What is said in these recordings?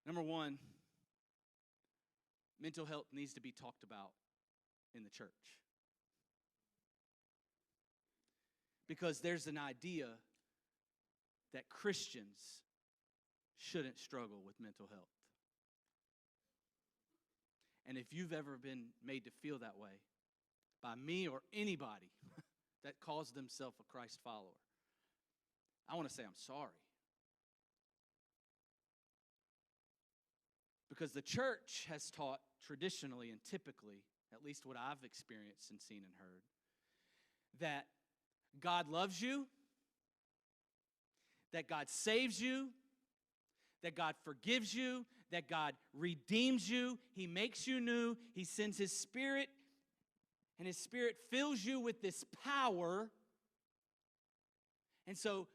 Number one, mental health needs to be talked about in the church. Because there's an idea that Christians shouldn't struggle with mental health. And if you've ever been made to feel that way by me or anybody that calls themselves a Christ follower, I want to say I'm sorry. Because the church has taught traditionally and typically, at least what I've experienced and seen and heard, that God loves you, that God saves you, that God forgives you, that God redeems you, He makes you new, He sends His Spirit, and His Spirit fills you with this power. And so,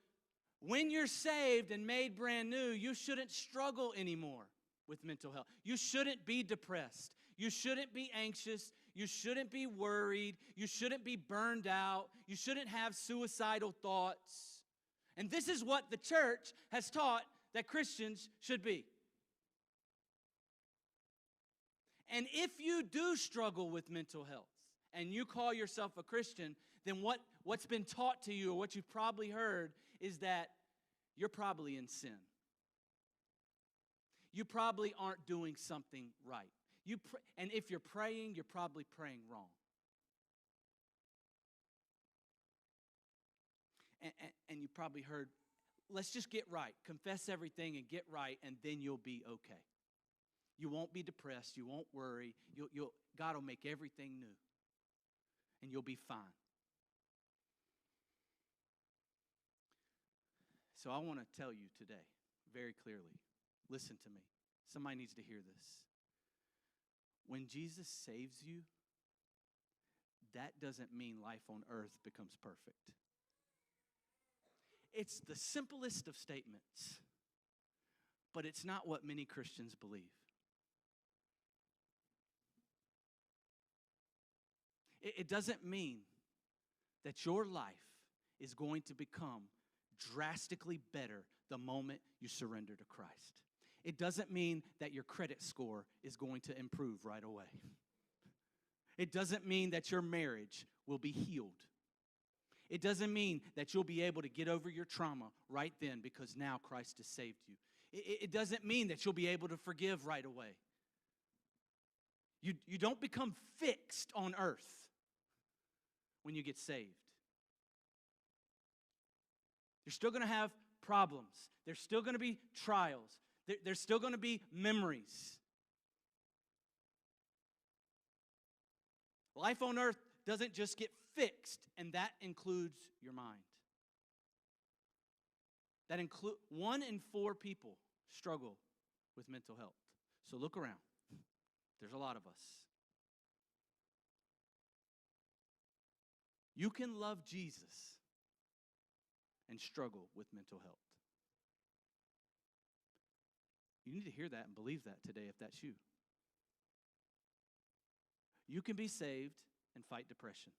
when you're saved and made brand new, you shouldn't struggle anymore with mental health. You shouldn't be depressed. You shouldn't be anxious. You shouldn't be worried. You shouldn't be burned out. You shouldn't have suicidal thoughts. And this is what the church has taught that Christians should be. And if you do struggle with mental health and you call yourself a Christian, then what's been taught to you or what you've probably heard is that you're probably in sin. You probably aren't doing something right. And if you're praying, you're probably praying wrong. And you probably heard, let's just get right. Confess everything and get right, and then you'll be okay. You won't be depressed. You won't worry. God will make everything new, and you'll be fine. So I want to tell you today very clearly, listen to me. Somebody needs to hear this. When Jesus saves you, that doesn't mean life on earth becomes perfect. It's the simplest of statements, but it's not what many Christians believe. It doesn't mean that your life is going to become drastically better the moment you surrender to Christ. It doesn't mean that your credit score is going to improve right away. It doesn't mean that your marriage will be healed. It doesn't mean that you'll be able to get over your trauma right then because now Christ has saved you. It doesn't mean that you'll be able to forgive right away. You don't become fixed on earth when you get saved. You're still going to have problems. There's still going to be trials. There's still going to be memories. Life on earth doesn't just get fixed, and that includes your mind. That 1 in 4 people struggle with mental health. So look around. There's a lot of us. You can love Jesus and struggle with mental health. You need to hear that and believe that today if that's you. You can be saved and fight depression.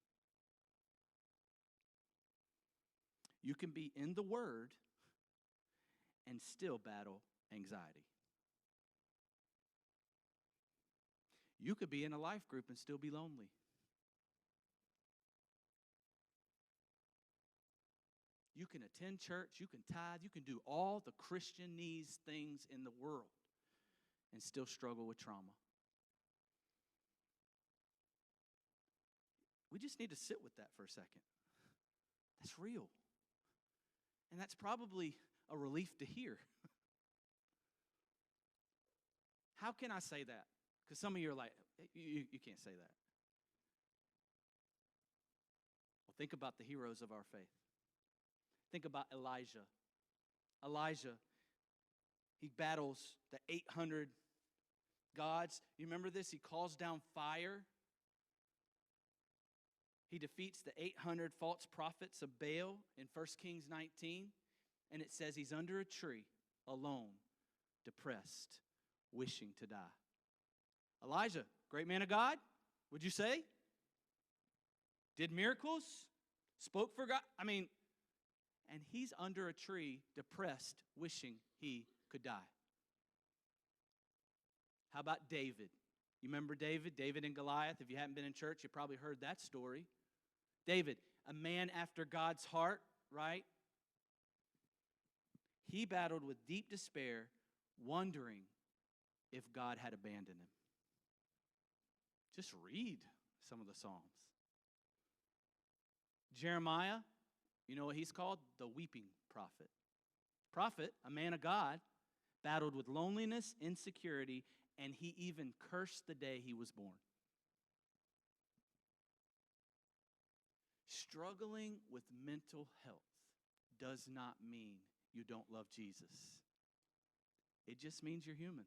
You can be in the Word and still battle anxiety. You could be in a life group and still be lonely. You can attend church, you can tithe, you can do all the Christianese things in the world and still struggle with trauma. We just need to sit with that for a second. That's real. And that's probably a relief to hear. How can I say that? Because some of you are like, you can't say that. Well, think about the heroes of our faith. Think about Elijah. Elijah, he battles the 800 gods. You remember this? He calls down fire. He defeats the 800 false prophets of Baal in 1 Kings 19. And it says he's under a tree, alone, depressed, wishing to die. Elijah, great man of God, would you say? Did miracles, spoke for God. And he's under a tree, depressed, wishing he could die. How about David? You remember David? David and Goliath? If you haven't been in church, you probably heard that story. David, a man after God's heart, right? He battled with deep despair, wondering if God had abandoned him. Just read some of the Psalms. Jeremiah, you know what he's called? The weeping prophet. Prophet, a man of God, battled with loneliness, insecurity, and he even cursed the day he was born. Struggling with mental health does not mean you don't love Jesus. It just means you're human.